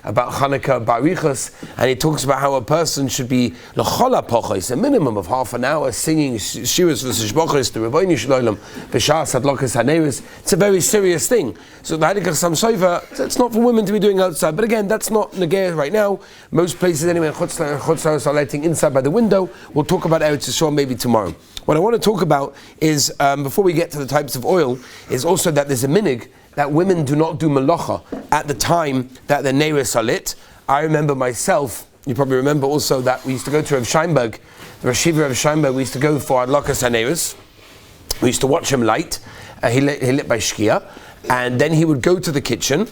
about Chanuka Barichas, and he talks about how a person should be l'chola pochos, a minimum of half an hour singing shiras v'sishbochos, the Rebbeinu Shalom, v'shas adlokas haneris. It's a very serious thing. So the Hadikach Sam Soiva, it's not for women to be doing outside, but again, that's not negay right now. Most places anyway, Chutz are lighting inside by the window. We'll talk about Eretz Yisrael maybe tomorrow. What I want to talk about is, before we get to the types of oil, is also that there's a minig that women do not do malacha at the time that the neiros are lit. I remember myself, you probably remember also that we used to go to Rav Scheinberg, the Rashiva Rav Scheinberg, we used to go for adlakas haneros. We used to watch him light. He lit by Shkia, and then he would go to the kitchen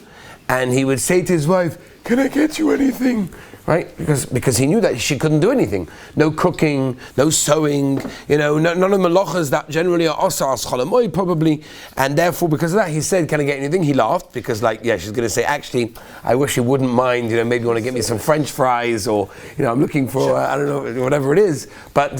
and he would say to his wife, "Can I get you anything?" Right? Because he knew that she couldn't do anything. No cooking, no sewing, none of the malachas that generally are asa as cholamoid probably. And therefore, because of that, he said, "Can I get anything?" He laughed because, she's going to say, "Actually, I wish you wouldn't mind. Maybe you want to get me some French fries, or I'm looking for I don't know, whatever it is." But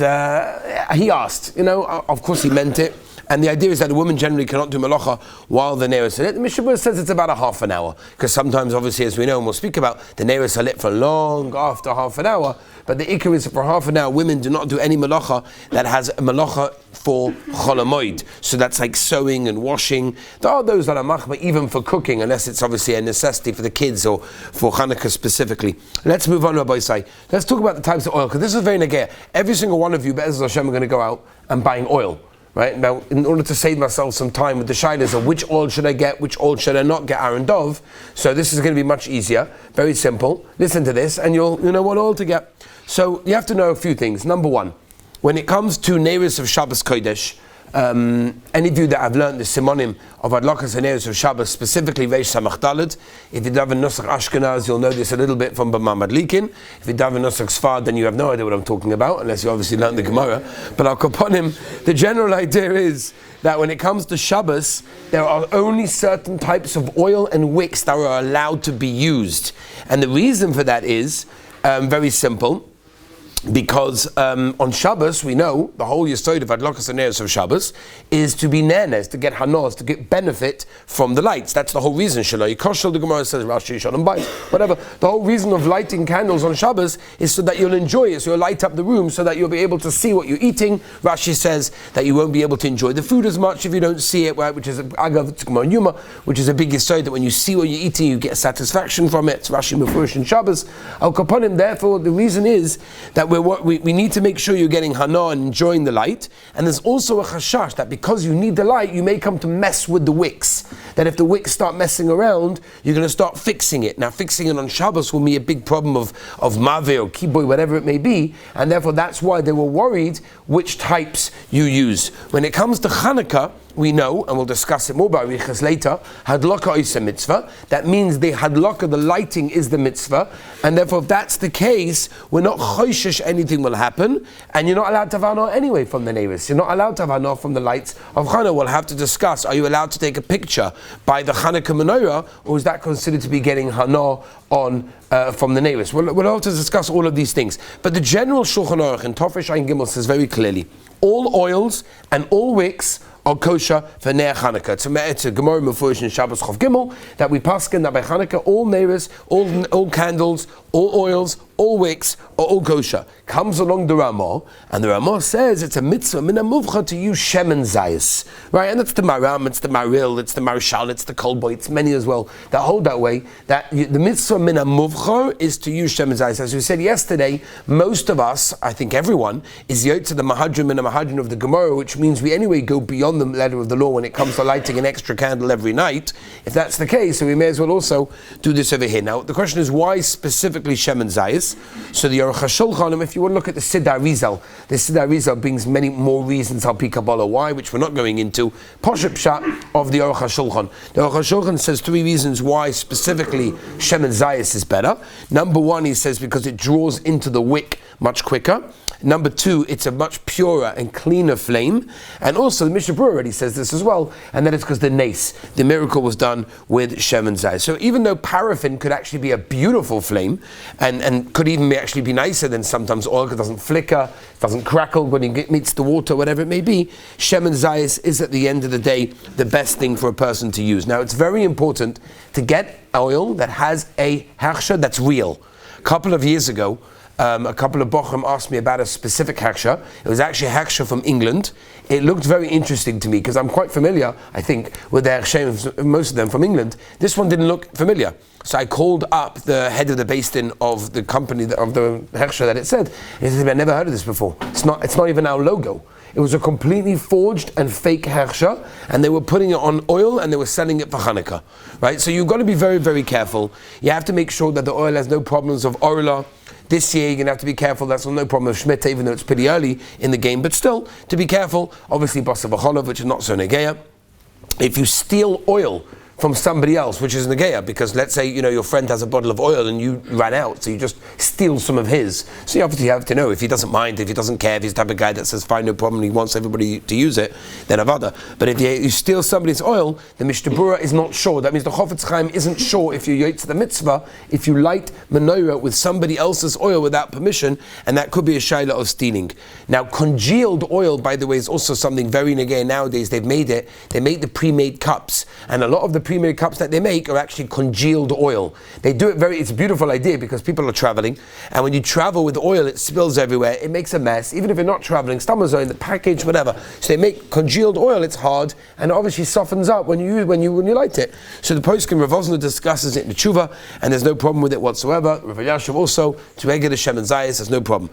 he asked. Of course, he meant it. And the idea is that a woman generally cannot do malacha while the neiros are lit. The Mishnah says it's about a half an hour, because sometimes, obviously, as we know and we'll speak about, the neiros are lit for long after half an hour. But the ikar is for half an hour, women do not do any malacha that has a malacha for cholamoid. So that's like sewing and washing. There are those that are machma even for cooking, unless it's obviously a necessity for the kids or for Chanukah specifically. Let's move on, Rabbi Isai. Let's talk about the types of oil, because this is very negay. Every single one of you, Be'ez Hashem, are going to go out and buying oil. Right now, in order to save myself some time with the shaylas of which oil should I get, which oil should I not get, Aaron Dov. So this is going to be much easier, very simple. Listen to this, and you'll know what oil to get. So you have to know a few things. Number one, when it comes to neiros of Shabbos Kodesh, any of you that have learned the simonim of adlakas and neiros of Shabbos, specifically Reish Samach Dalet, if you daven Nusach Ashkenaz, you'll know this a little bit from Bama Madlikin. If you daven Nusach Sfard, then you have no idea what I'm talking about, unless you obviously learned the Gemara. But Al Kaponim, the general idea is that when it comes to Shabbos, there are only certain types of oil and wicks that are allowed to be used. And the reason for that is very simple. Because on Shabbos, we know the whole yesod of adlakas and neiros of Shabbos is to be nenes, to get hanos, to get benefit from the lights. That's the whole reason. Shalai koshel, the Gemara says, Rashi Shalom Bayis, whatever. The whole reason of lighting candles on Shabbos is so that you'll enjoy it, so you'll light up the room, so that you'll be able to see what you're eating. Rashi says that you won't be able to enjoy the food as much if you don't see it, right? Which is agav tzukma yuma, which is a big yesod that when you see what you're eating, you get satisfaction from it. It's Rashi Mefurish in Shabbos. Al Kaponim, therefore, the reason is that we need to make sure you're getting hana and enjoying the light. And there's also a chashash that because you need the light, you may come to mess with the wicks. That if the wicks start messing around, you're going to start fixing it. Now, fixing it on Shabbos will be a big problem of mave or kiboy, whatever it may be. And therefore, that's why they were worried which types you use. When it comes to Chanukah, we know, and we'll discuss it more by Riches later, hadlaka is a mitzvah. That means the hadlaka, the lighting, is the mitzvah. And therefore, if that's the case, we're not choishish anything will happen. And you're not allowed to have hana anyway from the neighbors. You're not allowed to have hana from the lights of Chanukah. We'll have to discuss, are you allowed to take a picture by the Chanukah menorah, or is that considered to be getting hana on from the neighbors? We'll have to discuss all of these things. But the general Shulchan Aruch in Tofresh Ayin Gimel says very clearly, all oils and all wicks are kosher for Ner Chanukah. It's a Gemara Mefurish in Shabbos Chav Gimel that we paskin that by Chanukah all neiros, all candles, all oils, all wicks are all kosher. Comes along the Ramah, and the Ramah says it's a mitzvah min hamuvcha to use shemen zayis, right? And that's the Maram, it's the Maril, it's the Marshal, it's the Kolboy, it's many as well that hold that way. That the mitzvah min hamuvcha is to use shemen zayis. As we said yesterday, most of us, I think everyone, is yotze the mahadrim and the mahadrim of the Gemara, which means we anyway go beyond the letter of the law when it comes to lighting an extra candle every night. If that's the case, so we may as well also do this over here. Now, the question is why specifically shemen zayis? So the Aruch HaShulchan, if you want to look at the Siddur Rizal brings many more reasons al pi Kabbalah why, which we're not going into. Poshup Pshat of the Aruch HaShulchan. The Aruch HaShulchan says three reasons why specifically shemen zayis is better. Number one, he says because it draws into the wick much quicker. Number two, it's a much purer and cleaner flame. And also, the Mishnah Berurah already says this as well, and that is because the nace, the miracle was done with shemen zayis. So even though paraffin could actually be a beautiful flame, and could even actually be nicer than sometimes oil, because it doesn't flicker, it doesn't crackle when it meets the water, whatever it may be, shemen zayis is at the end of the day the best thing for a person to use. Now, it's very important to get oil that has a hechsher that's real. A couple of years ago, a couple of bochum asked me about a specific hechsher. It was actually a hechsher from England. It looked very interesting to me because I'm quite familiar, I think, with the hechsher, most of them from England. This one didn't look familiar. So I called up the head of the beis din of the company, of the hechsher that it said. He said, I've never heard of this before. It's not even our logo. It was a completely forged and fake hechsher, and they were putting it on oil and they were selling it for Chanuka. Right? So you've got to be very, very careful. You have to make sure that the oil has no problems of orla. This year, you're going to have to be careful. That's no problem with Shemitah, even though it's pretty early in the game. But still, to be careful, obviously, Basa V'cholov, which is not so negeya. If you steal oil from somebody else, which is negeya, because let's say, your friend has a bottle of oil and you ran out, so you just steal some of his. So you obviously have to know if he doesn't mind, if he doesn't care, if he's the type of guy that says, fine, no problem, he wants everybody to use it, then avada. But if you steal somebody's oil, the Mishnah Berurah is not sure. That means the Chofetz Chaim isn't sure if you yotz the mitzvah, if you light menorah with somebody else's oil without permission, and that could be a shaila of stealing. Now, congealed oil, by the way, is also something very negeya nowadays. They make the pre-made cups, and a lot of the pre-made cups that they make are actually congealed oil. They do it it's a beautiful idea because people are traveling, and when you travel with oil, it spills everywhere, it makes a mess, even if you're not traveling, stomach the package, whatever. So they make congealed oil, it's hard, and it obviously softens up when you light it. So the poskim Rav Osner discusses it in the tshuva, and there's no problem with it whatsoever. Rav Elyashiv also, to regular shemen zayis, there's no problem.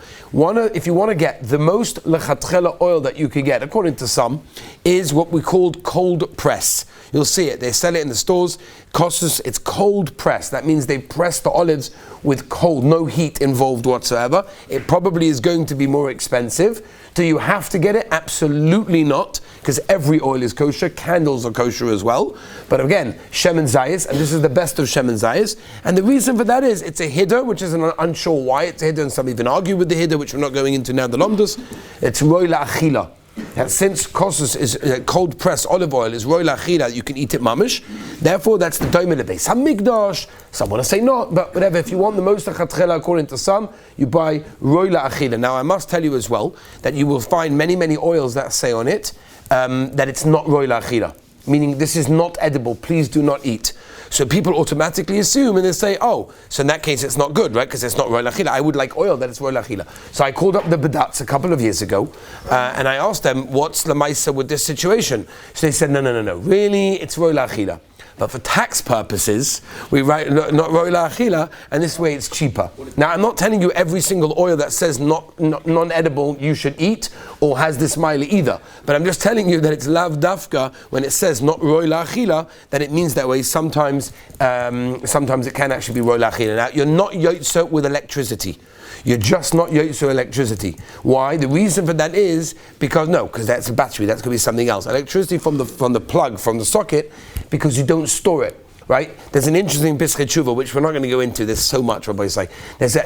If you want to get the most lechatchela oil that you can get, according to some, is what we called cold press. You'll see it. They sell it in the stores. It's cold press. That means they press the olives with cold, no heat involved whatsoever. It probably is going to be more expensive. Do you have to get it? Absolutely not, because every oil is kosher. Candles are kosher as well. But again, shemen zayis, and this is the best of shemen zayis. And the reason for that is it's a hiddur, which is unsure why it's a hiddur, and some even argue with the hiddur, which we're not going into now, the lomdus. It's roy la'achila. And since kosus is cold pressed olive oil is roy la'achila, you can eat it mamish. Therefore, that's the doimel beis hamikdash. Some want to say not, but whatever. If you want the most lechatchela, according to some, you buy roy la'achila. Now, I must tell you as well that you will find many, many oils that say on it that it's not roy la'achila, meaning this is not edible. Please do not eat. So people automatically assume and they say, oh, so in that case it's not good, right? Because it's not roy la'achila. I would like oil that it's roy la'achila. So I called up the Badats a couple of years ago and I asked them, what's the maisa with this situation? So they said, no. Really, it's roy la'achila. But for tax purposes, we write not roy la'achila, and this way it's cheaper. Now, I'm not telling you every single oil that says non-edible you should eat or has this mile either. But I'm just telling you that it's lav dafka when it says not roy la'achila, that it means that way. Sometimes it can actually be roy la'achila. Now, you're not yotzo with electricity. You're just not yotzo electricity. Why? The reason for that is because that's a battery. That's going to be something else. Electricity from the plug, from the socket, because you don't store it. Right? There's an interesting Pischei Tshuva, which we're not going to go into. There's so much, Rabbi Yisai.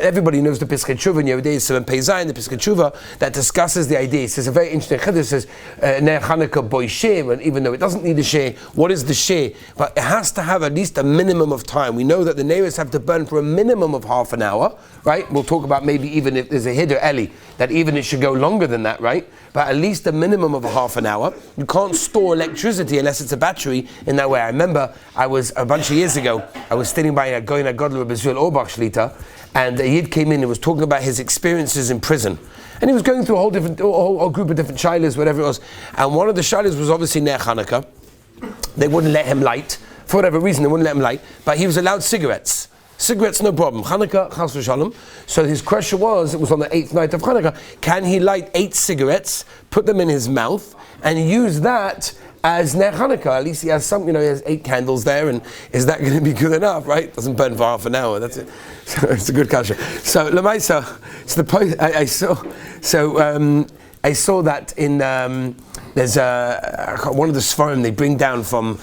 Everybody knows the Pischei Tshuva in Yehuday is 7 Pei Zayin, the Pischei Tshuva, that discusses the idea. It says a very interesting chiddush. It says, Ner Chanukah boy sheh, and even though it doesn't need a sheh, what is the sheh? But it has to have at least a minimum of time. We know that the neighbors have to burn for a minimum of half an hour, right? We'll talk about maybe even if there's a hiddur eli, that even it should go longer than that, right? But at least a minimum of a half an hour. You can't store electricity unless it's a battery in that way. I remember a bunch of years ago, I was sitting by a Goyna Godler Bezul Orbach Shlita, and a Yid came in and was talking about his experiences in prison. And he was going through a whole group of different shilas, whatever it was. And one of the shilas was obviously Ner Chanukah. They wouldn't let him light. For whatever reason, they wouldn't let him light. But he was allowed cigarettes. Cigarettes, no problem. Chanukah, chas v'shalom. So his question was, it was on the 8th night of Chanukah, can he light 8 cigarettes, put them in his mouth, and use that as Ner Chanukah? At least he has he has 8 candles there, and is that going to be good enough, right? Doesn't burn for half an hour, that's it. So it's a good kasha. So, Lamaisa, I saw that in, there's one of the Sfarim they bring down from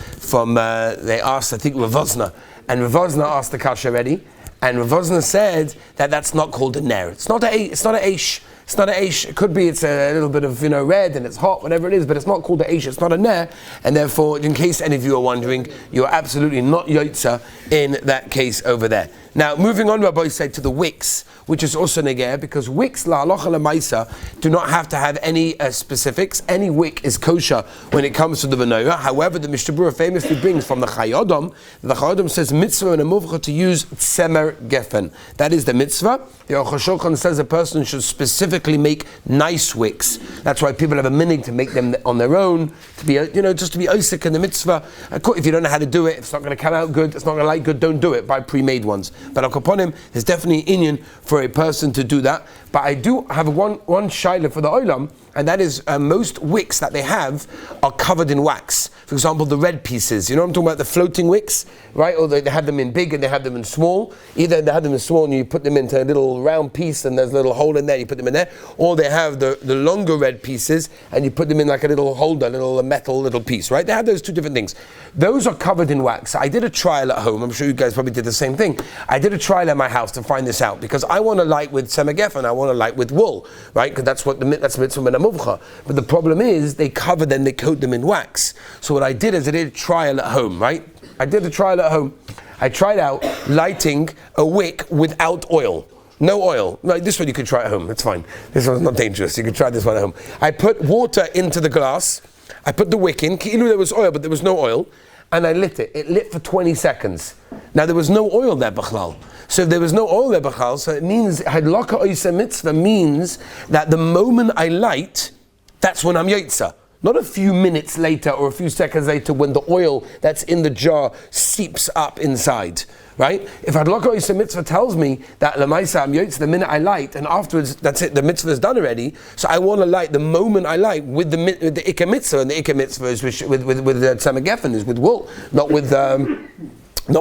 they asked, I think, Rav Osner, and Rav Osner asked the kasha already, and Rav Osner said that that's not called a ner. It's not a eish. It's not an eish. It could be it's a little bit of red and it's hot, whatever it is, but it's not called an eish. It's not a ner, and therefore, in case any of you are wondering, you are absolutely not yotza in that case over there. Now, moving on, Rabbi said to the wicks, which is also negeh, because wicks la halacha lemaisa do not have to have any specifics. Any wick is kosher when it comes to the menorah. However, the Mishnah Berurah famously brings from the Chayodom. The Chayodom says mitzvah and a muvcha to use tzemer gefen. That is the mitzvah. The Aruch HaShulchan says a person should specifically make nice wicks. That's why people have a minhag to make them on their own, to be just to be osik in the mitzvah. If you don't know how to do it, if it's not going to come out good, it's not going to like good, don't do it. Buy pre-made ones. But upon him, there's definitely inyan for a person to do that. But I do have one shaila for the olam, and that is most wicks that they have are covered in wax. For example, the red pieces. You know what I'm talking about? The floating wicks, right? Or they have them in big and they have them in small. Either they have them in small and you put them into a little round piece and there's a little hole in there, you put them in there. Or they have the longer red pieces and you put them in like a little holder, little metal little piece, right? They have those two different things. Those are covered in wax. I did a trial at home. I'm sure you guys probably did the same thing. I did a trial at my house to find this out because I want to light with semagef and I want to light with wool, right? Because that's mitzvah and a muvcha. But the problem is they cover them, they coat them in wax. So what I did is I did a trial at home, right? I did a trial at home. I tried out lighting a wick without oil. No oil. Right, this one you could try at home. It's fine. This one's not dangerous. You can try this one at home. I put water into the glass. I put the wick in. You know there was oil, but there was no oil. And I lit it. It lit for 20 seconds. Now there was no oil there, b'chlal. So if there was no oil there, b'chlal, so it means, hadlaka oisa mitzvah means that the moment I light, that's when I'm yotza. Not a few minutes later or a few seconds later when the oil that's in the jar seeps up inside, right? If Hadlaka Oisa Mitzvah tells me that Lamaisa I'm yotza the minute I light and afterwards that's it, the mitzvah is done already, so I want to light the moment I light with the Ikka Mitzvah, and the Ikka Mitzvah is with Tzemach Gefen, is with wool, not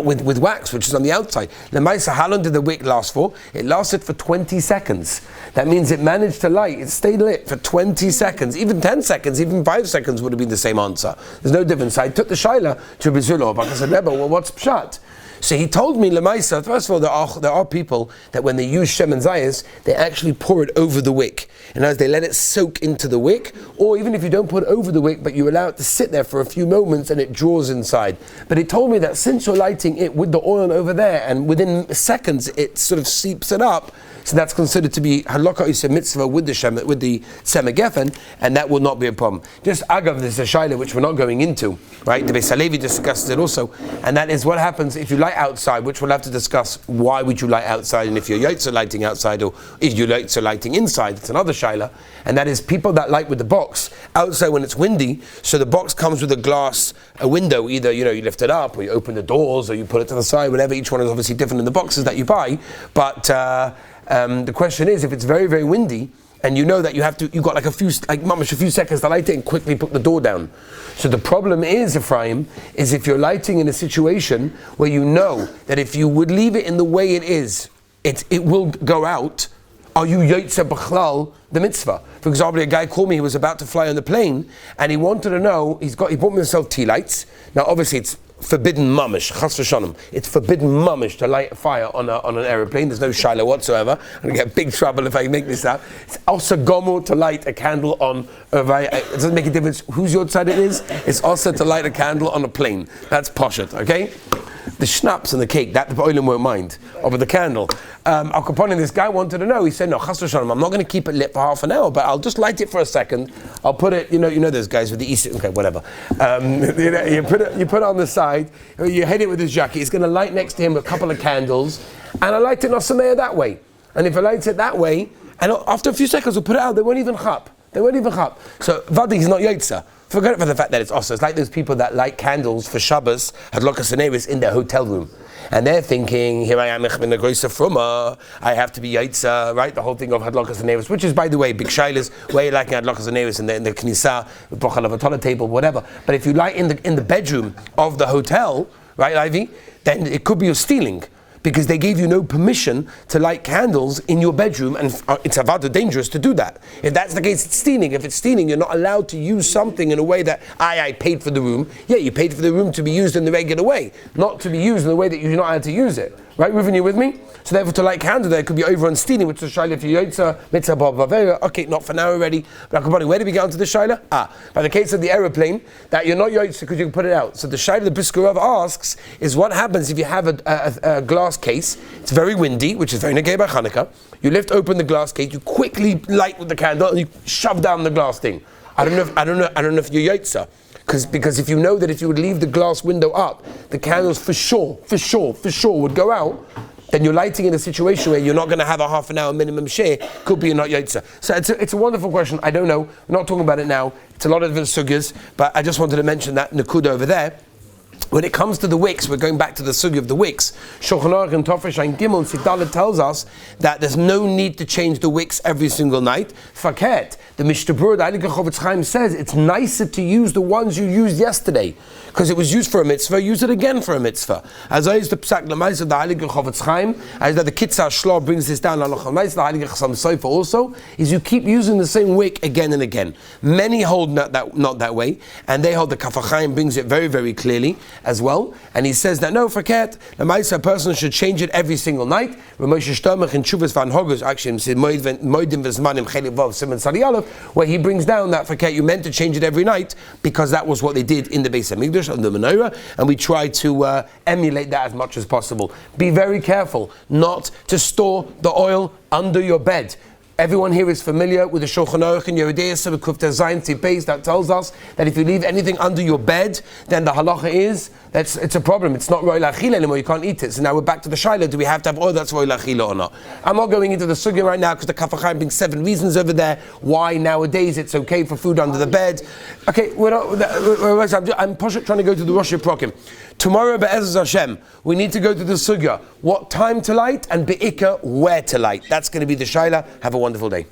with wax, which is on the outside. Lemaisa, how long did the wick last for? It lasted for 20 seconds. That means it managed to light. It stayed lit for 20 seconds. Even 10 seconds, even 5 seconds would have been the same answer. There's no difference. So I took the shaila to Rebbe I said, Rebbe, well, what's pshat? So he told me, Lemaisa, first of all, there are people that when they use Shem and Zayas, they actually pour it over the wick. And as they let it soak into the wick, or even if you don't put it over the wick, but you allow it to sit there for a few moments and it draws inside. But he told me that since you're lighting it with the oil over there, and within seconds it sort of seeps it up, so that's considered to be halakha isa mitzvah with the tzemach gefen, and that will not be a problem. Just agav, there's a shaila which we're not going into, right? The Beis Halevi discussed it also, and that is what happens if you light outside, which we'll have to discuss. Why would you light outside, and if you're yotza lighting outside, or if you're yotza lighting inside, it's another shaila, and that is people that light with the box outside when it's windy. So the box comes with a window. Either you lift it up, or you open the doors, or you put it to the side. Whatever. Each one is obviously different in the boxes that you buy, but. The question is, if it's very, very windy, and you know that you've got like a few seconds to light it and quickly put the door down. So the problem is, Ephraim, is if you're lighting in a situation where you know that if you would leave it in the way it is, it will go out. Are you yotze b'chlal the mitzvah? For example, a guy called me, he was about to fly on the plane, and he wanted to know, he bought himself tea lights. Now obviously it's forbidden mamish, chas v'shonim. It's forbidden mamish to light a fire on an aeroplane. There's no shiloh whatsoever. I'm going to get big trouble if I make this up. It's also gomo to light a candle on it doesn't make a difference whose side it is. It's also to light a candle on a plane. That's poshet, okay? The schnapps and the cake, that the oilim won't mind. Or with the candle. Al Capone, this guy wanted to know, he said, no, chas v'shonim, I'm not going to keep it lit for half an hour, but I'll just light it for a second. I'll put it, you know those guys with the okay, whatever. You put it on the side, you hit it with his jacket, he's going to light next to him a couple of candles, and I light it nasameya that way. And if I light it that way, and after a few seconds we'll put it out, they won't even chap. So, Vadi is not yotza. Forget for the fact that it's also. It's like those people that light candles for Shabbos, hadlokas haneris, in their hotel room. And they're thinking, here I am, ich bin a großer frumma, I have to be yotza, right? The whole thing of hadlokas haneris, which is, by the way, big shailas, where you like hadlokas haneris in the knisa, brochal of a table, whatever. But if you light in the bedroom of the hotel, right, Ivy, then it could be you're stealing. Because they gave you no permission to light candles in your bedroom, and it's avada dangerous to do that. If that's the case, it's stealing. If it's stealing, you're not allowed to use something in a way that I paid for the room. Yeah, you paid for the room to be used in the regular way, not to be used in the way that you're not allowed to use it. Right, Reuven, you with me? So therefore, to light candle there could be over on stealing, which is a shaila for yotza, mitzvah, bavavera. Okay, not for now already. But where did we get onto the shaila? By the case of the aeroplane, that you're not yotza because you can put it out. So the shaila the Briskerov asks is what happens if you have a glass case, it's very windy, which is very negay by Chanuka. You lift open the glass case, you quickly light with the candle, and you shove down the glass thing. I don't know if you're yotza. Because if you know that if you would leave the glass window up, the candles for sure would go out, then you're lighting in a situation where you're not going to have a half an hour minimum share, could be not yotza. So it's a wonderful question. I don't know. We're not talking about it now. It's a lot of different sugyas, but I just wanted to mention that nakuda over there. When it comes to the wicks, we're going back to the sugya of the wicks. Shulchan Aruch and Tofresh Ein Gimel Sidalet tells us that there's no need to change the wicks every single night. Faket, the Mishnah Berurah, the Heilige Chofetz Chaim says it's nicer to use the ones you used yesterday because it was used for a mitzvah. Use it again for a mitzvah. As I used the Psak Lamais of the Heilige Chofetz Chaim, as that the Kitzah Shlo brings this down. The Heilige Chassam Sofer also is you keep using the same wick again and again. Many hold not that way, and they hold the Kaf HaChaim brings it very very clearly as well, and he says that no, forget the Maisa person should change it every single night. Ramoshe Shtomach in Chuvas Van Hogos actually said Moedim V'Zmanim Chelik Vav Simon Sadi Aleph, where he brings down that forget you meant to change it every night because that was what they did in the Beis Hamikdash on the menorah, and we try to emulate that as much as possible. Be very careful not to store the oil under your bed. Everyone here is familiar with the Shulchan Aruch and Yeridei Yisrael Kufta Zayin Tzipes that tells us that if you leave anything under your bed, then the halacha is that it's a problem. It's not roy lachila anymore. You can't eat it. So now we're back to the shaila. Do we have to have oil that's roy lachila or not? I'm not going into the sugya right now because the Kaf HaChaim brings 7 reasons over there why nowadays it's okay for food under the bed. Okay, I'm trying to go to the Rosh Hashanah. Tomorrow, Be'ezaz Hashem, we need to go to the sugya. What time to light and be'ikah where to light. That's going to be the shaila. Have a wonderful day.